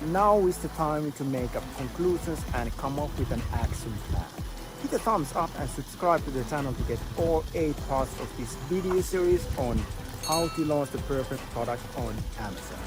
Now is the time to make up conclusions and come up with an action plan. Hit a thumbs up and subscribe to the channel to get all 8 parts of this video series on how to launch the perfect product on Amazon.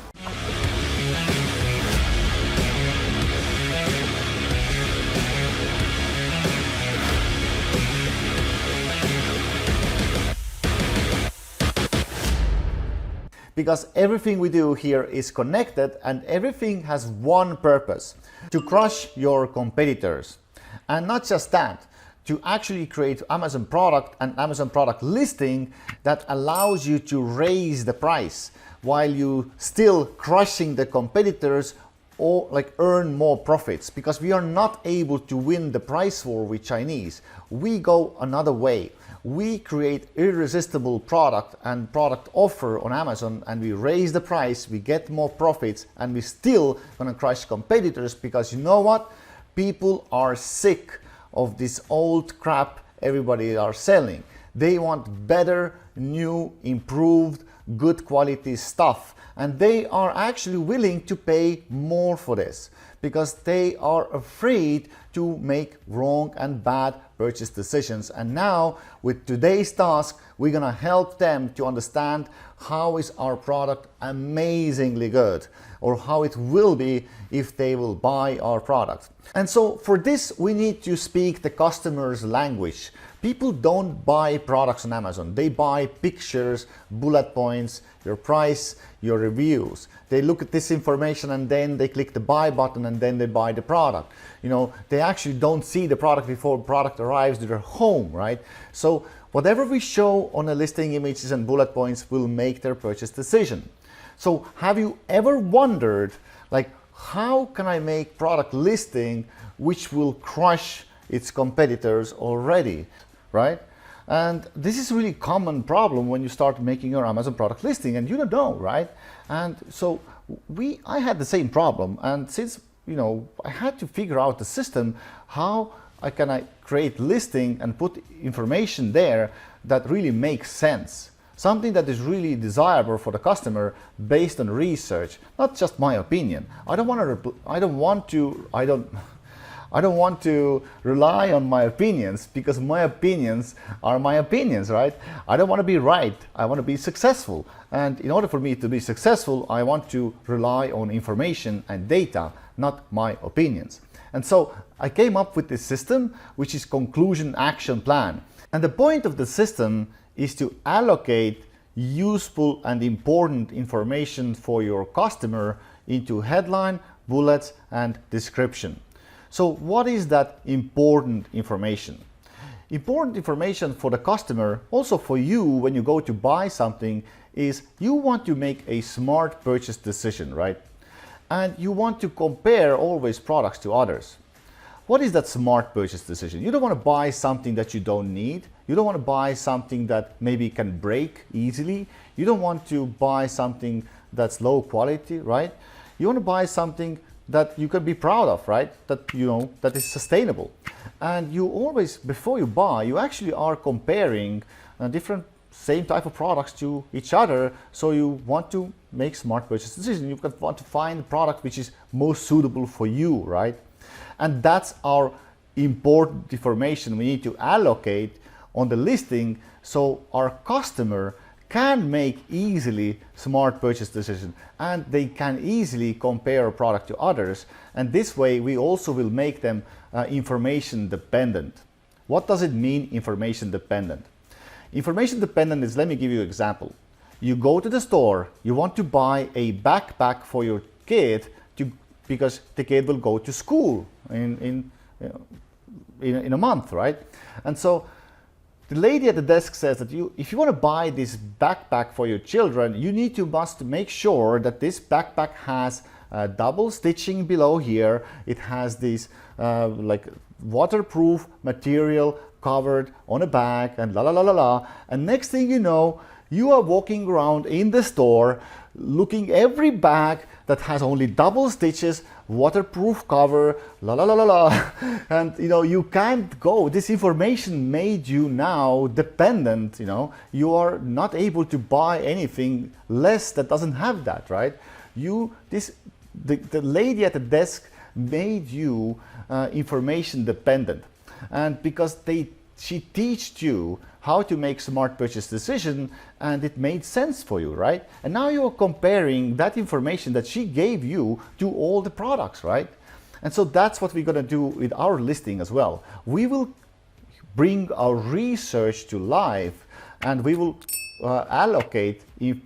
Because everything we do here is connected and everything has one purpose: to crush your competitors. And not just that, to actually create Amazon product and Amazon product listing that allows you to raise the price while you still crushing the competitors or like earn more profits, because we are not able to win the price war with Chinese. We go another way. We create irresistible product and product offer on Amazon, and we raise the price, we get more profits, and we still gonna crush competitors, because you know what? People are sick of this old crap everybody are selling. They want better, new, improved, good quality stuff, and they are actually willing to pay more for this because they are afraid to make wrong and bad purchase decisions. And now with today's task, we're gonna help them to understand how is our product amazingly good, or how it will be if they will buy our product. And so for this, we need to speak the customer's language. People don't buy products on Amazon. They buy pictures, bullet points, your price, your reviews. They look at this information and then they click the buy button and then they buy the product. You know, they actually don't see the product before the product arrives to their home, right? So whatever we show on the listing images and bullet points will make their purchase decision. So have you ever wondered, like, how can I make product listing which will crush its competitors already, right? And this is a really common problem when you start making your Amazon product listing and you don't know, right? And so I had the same problem, and since I had to figure out the system, how I create listing and put information there that really makes sense. Something that is really desirable for the customer based on research, not just my opinion. I don't want to rely on my opinions, because my opinions are my opinions, right? I don't want to be right. I want to be successful. And in order for me to be successful, I want to rely on information and data, not my opinions. And so I came up with this system, which is conclusion action plan. And the point of the system is to allocate useful and important information for your customer into headline, bullets, and description. So what is that important information? Important information for the customer, also for you when you go to buy something, is you want to make a smart purchase decision, right? And you want to compare always products to others. What is that smart purchase decision? You don't want to buy something that you don't need. You don't want to buy something that maybe can break easily. You don't want to buy something that's low quality, right? You want to buy something that you can be proud of, right? That is sustainable. And you always, before you buy, you actually are comparing different same type of products to each other. So you want to make smart purchase decisions. You want to find the product which is most suitable for you, right? And that's our important information we need to allocate on the listing, so our customer can make easily smart purchase decisions and they can easily compare a product to others. And this way we also will make them information dependent. What does it mean, information dependent? Information dependent is, let me give you an example. You go to the store, you want to buy a backpack for your kid because the kid will go to school in a month, right? And so the lady at the desk says that if you want to buy this backpack for your children, you must make sure that this backpack has double stitching below here. It has this like waterproof material covered on a back, and la la la la la. And next thing you know, you are walking around in the store looking every bag that has only double stitches, waterproof cover, la la la la la. And you can't go. This information made you now dependent. You are not able to buy anything less that doesn't have that, right? This the lady at the desk made you information dependent, and because she taught you how to make smart purchase decision, and it made sense for you, right? And now you're comparing that information that she gave you to all the products, right? And so that's what we're going to do with our listing as well. We will bring our research to life, and we will allocate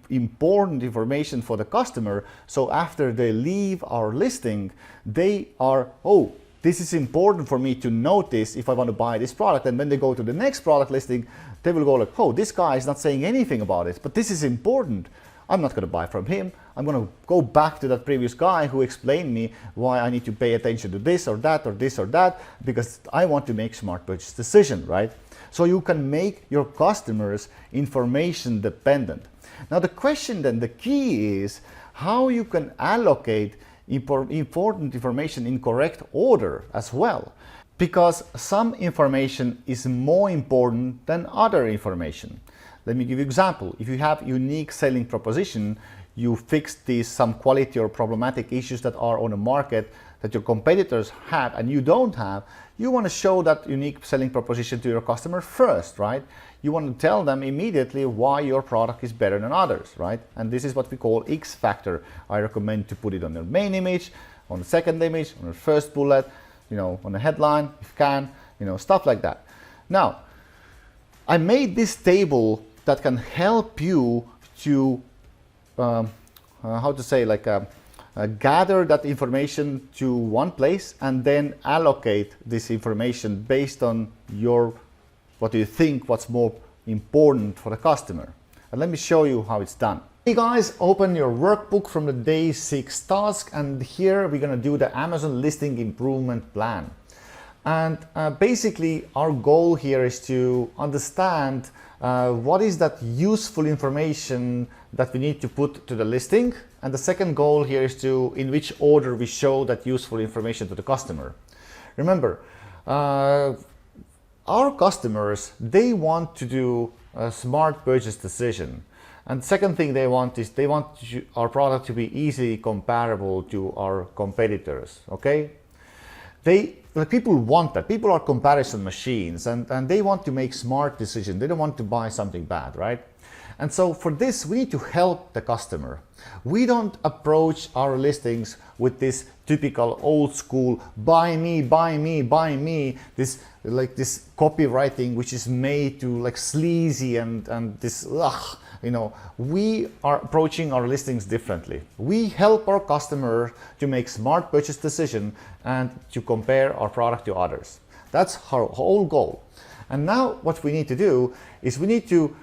important information for the customer, so after they leave our listing, they are, oh, this is important for me to notice if I want to buy this product. And when they go to the next product listing, they will go like, oh, this guy is not saying anything about it, but this is important. I'm not going to buy from him. I'm going to go back to that previous guy who explained me why I need to pay attention to this or that or this or that, because I want to make smart purchase decision, right? So you can make your customers information dependent. Now the question then, the key is how you can allocate important information in correct order as well, because some information is more important than other information. Let me give you an example. If you have unique selling proposition, you fix some quality or problematic issues that are on the market that your competitors have and you don't have, you want to show that unique selling proposition to your customer first, right? You want to tell them immediately why your product is better than others, right? And this is what we call X factor. I recommend to put it on your main image, on the second image, on the first bullet, on the headline, if you can, stuff like that. Now, I made this table that can help you to, gather that information to one place and then allocate this information based on what do you think what's more important for the customer. And let me show you how it's done. Hey guys, open your workbook from the day 6 task, and here we're going to do the Amazon listing improvement plan. And basically our goal here is to understand what is that useful information that we need to put to the listing, and the second goal here is in which order we show that useful information to the customer. Remember, our customers, they want to do a smart purchase decision, and the second thing they want is they want our product to be easily comparable to our competitors. Okay, people want that. People are comparison machines, and they want to make smart decisions. They don't want to buy something bad, right? And so for this, we need to help the customer. We don't approach our listings with this typical old school buy me, buy me, buy me, this copywriting which is made to sleazy and this we are approaching our listings differently. We help our customer to make smart purchase decision and to compare our product to others. That's our whole goal. And now what we need to do is we need to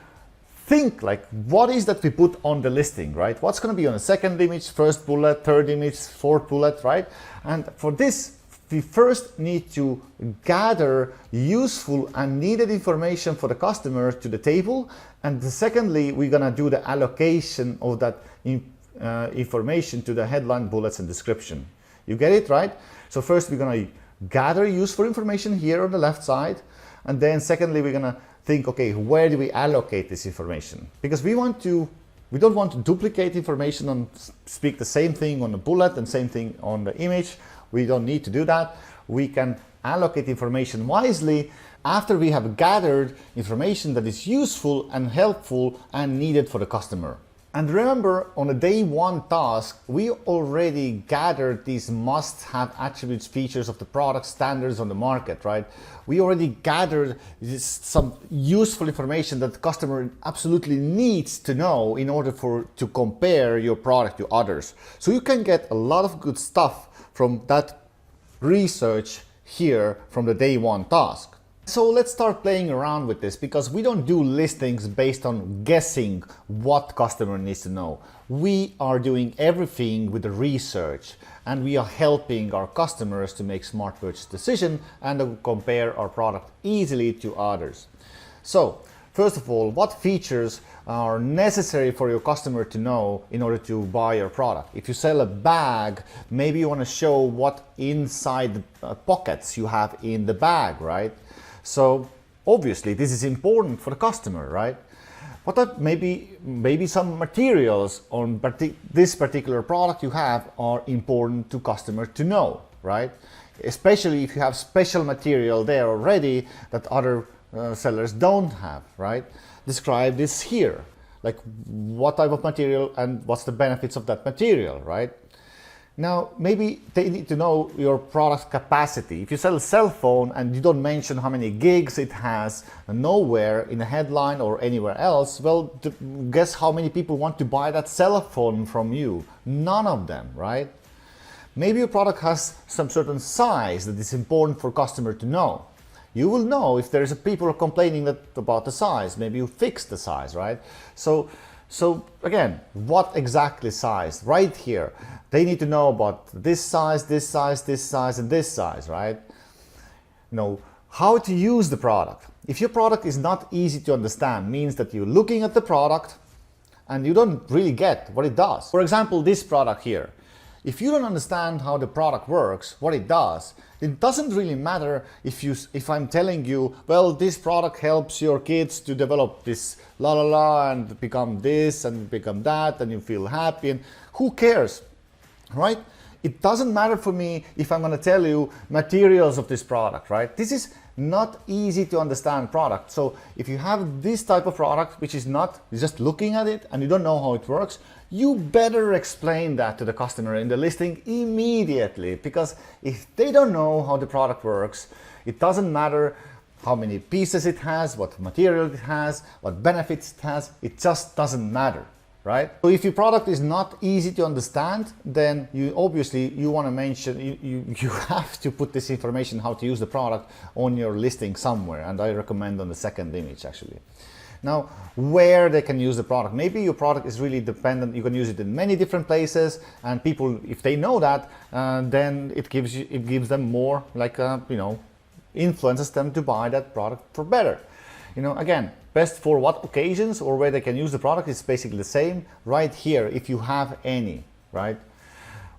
think what is that we put on the listing, right? What's going to be on the second image, first bullet, third image, fourth bullet, right? And for this, we first need to gather useful and needed information for the customer to the table. And secondly, we're going to do the allocation of that information to the headline, bullets, and description. You get it, right? So first we're going to gather useful information here on the left side. And then secondly, we're going to think, okay, where do we allocate this information? Because we don't want to duplicate information and speak the same thing on the bullet and same thing on the image. We don't need to do that. We can allocate information wisely after we have gathered information that is useful and helpful and needed for the customer. And remember, on the day 1 task, we already gathered these must-have attributes, features of the product, standards on the market, right? We already gathered some useful information that the customer absolutely needs to know in order to compare your product to others. So you can get a lot of good stuff from that research here from the day 1 task. So let's start playing around with this, because we don't do listings based on guessing what customer needs to know. We are doing everything with the research, and we are helping our customers to make smart purchase decision and to compare our product easily to others. So first of all, what features are necessary for your customer to know in order to buy your product? If you sell a bag, maybe you want to show what inside the pockets you have in the bag, right? So obviously this is important for the customer, right? What are maybe some materials on this particular product you have are important to customer to know, right? Especially if you have special material there already that other sellers don't have, right? Describe this here, like what type of material and what's the benefits of that material, right? Now, maybe they need to know your product capacity. If you sell a cell phone and you don't mention how many gigs it has nowhere in a headline or anywhere else, well, guess how many people want to buy that cell phone from you? None of them, right? Maybe your product has some certain size that is important for customer to know. You will know if there is people complaining about the size. Maybe you fix the size, right? So again, what exactly size? Right here, they need to know about this size, this size, this size, and this size, right? You know, how to use the product. If your product is not easy to understand, means that you're looking at the product and you don't really get what it does. For example, this product here. If you don't understand how the product works, what it doesn't really matter if I'm telling you, well, this product helps your kids to develop this la la la and become this and become that and you feel happy, and who cares, right? It doesn't matter for me if I'm going to tell you materials of this product, right? This is not easy to understand product. So if you have this type of product, which is not, you're just looking at it and you don't know how it works, you better explain that to the customer in the listing immediately, because if they don't know how the product works, it doesn't matter how many pieces it has, what material it has, what benefits it has, it just doesn't matter, right? So if your product is not easy to understand, then you want to mention, you have to put this information how to use the product on your listing somewhere, and I recommend on the second image actually. Now, where they can use the product. Maybe your product is really dependent, you can use it in many different places, and people, if they know that, then it gives them more, like, influences them to buy that product for better. Again, best for what occasions or where they can use the product is basically the same right here, if you have any, right?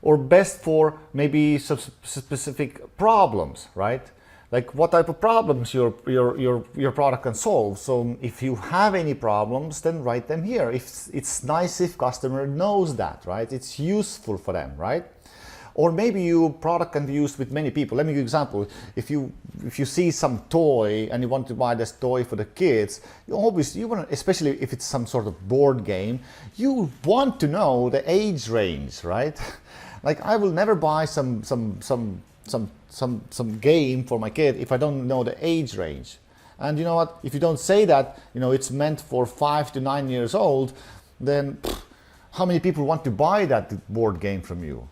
Or best for maybe some specific problems, right? Like what type of problems your product can solve. So if you have any problems, then write them here. It's nice if customer knows that, right? It's useful for them, right? Or maybe your product can be used with many people. Let me give you an example. If you see some toy and you want to buy this toy for the kids, you want to, especially if it's some sort of board game, you want to know the age range, right? Like I will never buy some game for my kid if I don't know the age range. And you know what? If you don't say that, it's meant for 5 to 9 years old, then how many people want to buy that board game from you?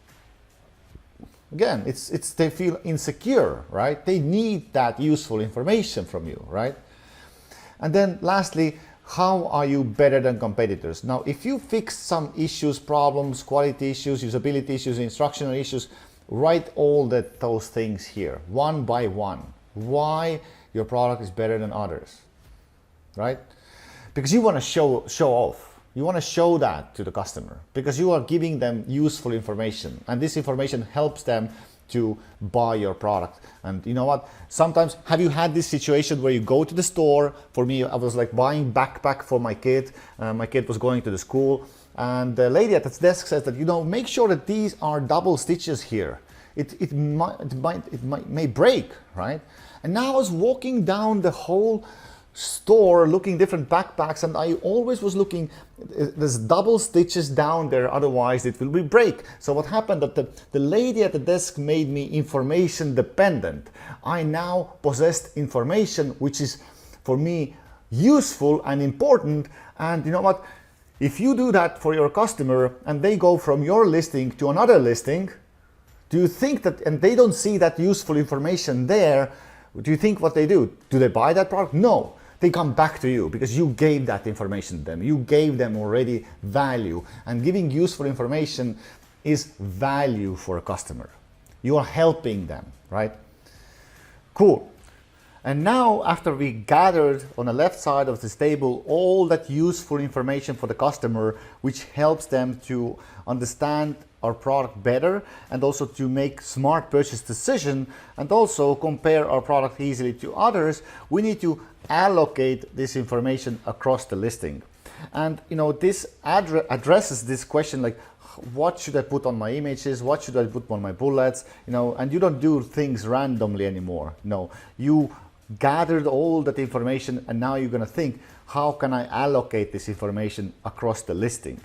Again, they feel insecure, right? They need that useful information from you, right? And then lastly, how are you better than competitors? Now, if you fix some issues, problems, quality issues, usability issues, instructional issues, write all those things here, one by one. Why your product is better than others, right? Because you want to show off. You want to show that to the customer because you are giving them useful information, and this information helps them to buy your product. And you know what? Sometimes, have you had this situation where you go to the store? For me, I was like buying backpack for my kid. My kid was going to the school, and the lady at the desk says that, make sure that these are double stitches here. It may break, right? And now I was walking down the whole store looking different backpacks, and I always was looking, there's double stitches down there, otherwise it will be break. So what happened that the lady at the desk made me information dependent. I now possessed information which is for me useful and important. And you know what, if you do that for your customer and they go from your listing to another listing, do you think that, and they don't see that useful information there, do you think what they do? Do they buy that product? No. They come back to you because you gave that information to them. You gave them already value, and giving useful information is value for a customer. You are helping them, right? Cool. And now, after we gathered on the left side of this table all that useful information for the customer, which helps them to understand our product better and also to make smart purchase decision and also compare our product easily to others, we need to allocate this information across the listing. And this addresses this question like, what should I put on my images? What should I put on my bullets? And you don't do things randomly anymore. No, you gathered all that information, and now you're going to think, how can I allocate this information across the listing?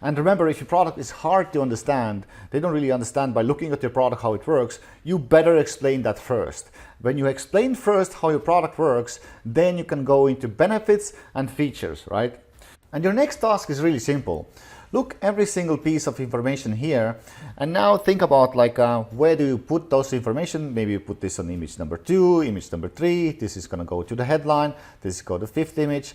And remember, if your product is hard to understand, they don't really understand by looking at your product how it works, you better explain that first. When you explain first how your product works, then you can go into benefits and features, right? And your next task is really simple. Look every single piece of information here, and now think about like where do you put those information? Maybe you put this on image number 2, image number 3. This is going to go to the headline. This is go to the 5th image.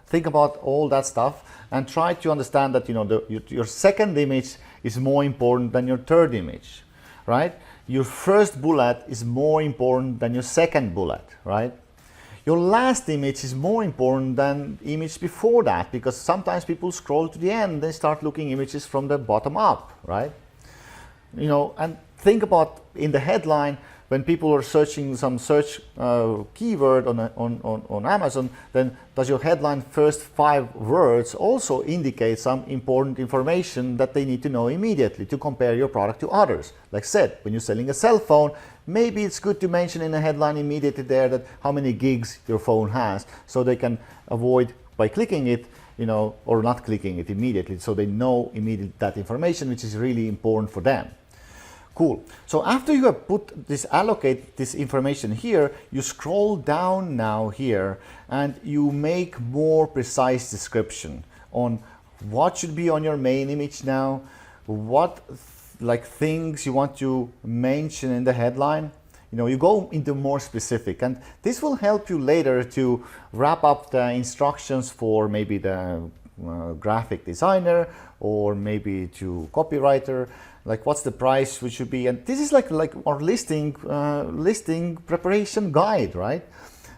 Think about all that stuff and try to understand that your second image is more important than your third image, right? Your first bullet is more important than your second bullet, right? Your last image is more important than image before that, because sometimes people scroll to the end, they start looking images from the bottom up, right? And think about in the headline, when people are searching some search keyword on Amazon, then does your headline first 5 words also indicate some important information that they need to know immediately to compare your product to others? Like I said, when you're selling a cell phone, maybe it's good to mention in the headline immediately there that how many gigs your phone has, so they can avoid by clicking it, or not clicking it immediately, so they know immediately that information, which is really important for them. Cool. So after you have allocate this information here, you scroll down now here and you make more precise description on what should be on your main image now, what things you want to mention in the headline. You go into more specific, and this will help you later to wrap up the instructions for maybe the graphic designer or maybe to copywriter, like what's the price which should be. And this is like our listing preparation guide, right?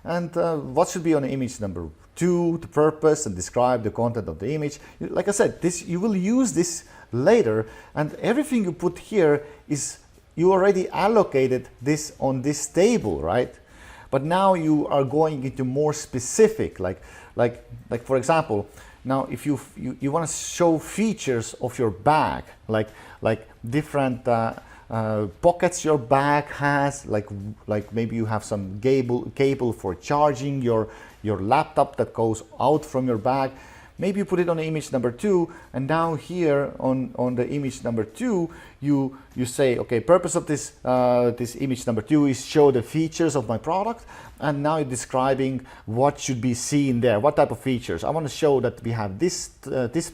And what should be on image number 2, the purpose, and describe the content of the image. Like I said, you will use this later, and everything you put here is you already allocated this on this table, right? But now you are going into more specific, like for example, now if you want to show features of your bag, like different pockets your bag has, like maybe you have some cable for charging your laptop that goes out from your bag. Maybe you put it on image number 2, and now here on the image number 2, you say, okay, purpose of this image number 2 is show the features of my product, and now you're describing what should be seen there, what type of features. I want to show that we have this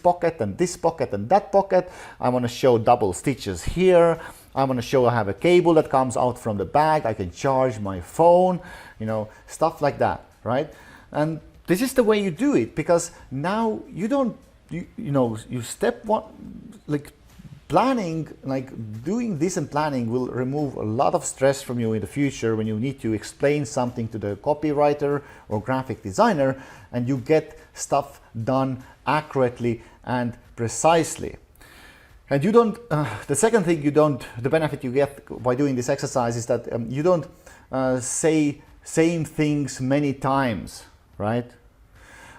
pocket and this pocket and that pocket. I want to show double stitches here. I want to show I have a cable that comes out from the bag. I can charge my phone, stuff like that, right? And this is the way you do it, because now you don't, you step one, like planning, like doing this and planning will remove a lot of stress from you in the future when you need to explain something to the copywriter or graphic designer, and you get stuff done accurately and precisely. And you don't, the second thing the benefit you get by doing this exercise is that you don't say same things many times, right?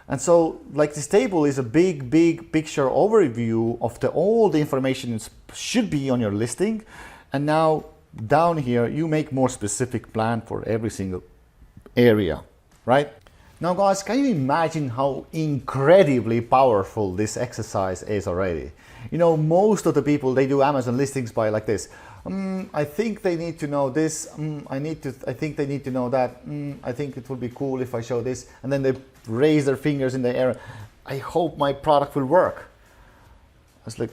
And so like this table is a big picture overview of all the information should be on your listing. And now down here, you make more specific plan for every single area, right? Now guys, can you imagine how incredibly powerful this exercise is already? Most of the people, they do Amazon listings by like this. I think they need to know this. I think they need to know that. I think it would be cool if I show this. And then they raise their fingers in the air. I hope my product will work. It's like,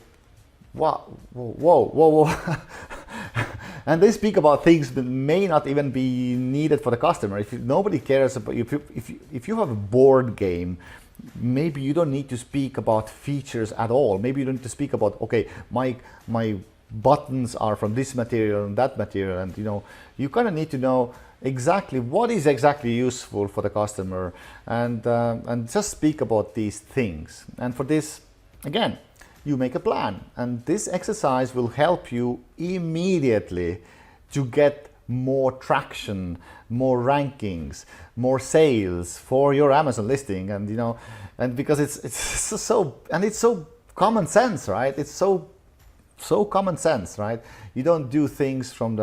wow, whoa. And they speak about things that may not even be needed for the customer. If nobody cares about, if you have a board game, maybe you don't need to speak about features at all. Maybe you don't need to speak about, okay, my buttons are from this material and that material, and you kind of need to know exactly what is exactly useful for the customer, and just speak about these things. And for this, again, you make a plan, and this exercise will help you immediately to get more traction, more rankings, more sales for your Amazon listing. And you know, and because it's so common sense, right? It's so common sense, right? You don't do things from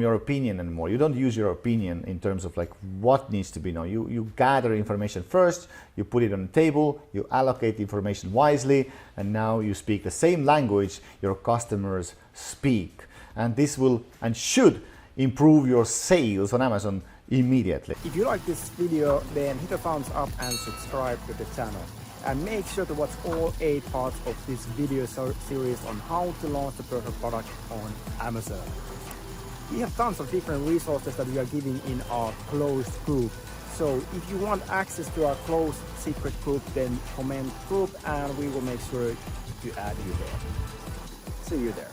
your opinion anymore. You don't use your opinion in terms of like what needs to be known. You gather information first, you put it on the table, you allocate the information wisely, and now you speak the same language your customers speak. And this will and should improve your sales on Amazon immediately. If you like this video, then hit a thumbs up and subscribe to the channel. And make sure to watch all 8 parts of this video series on how to launch the perfect product on Amazon. We have tons of different resources that we are giving in our closed group. So if you want access to our closed secret group, then comment group and we will make sure to add you there. See you there.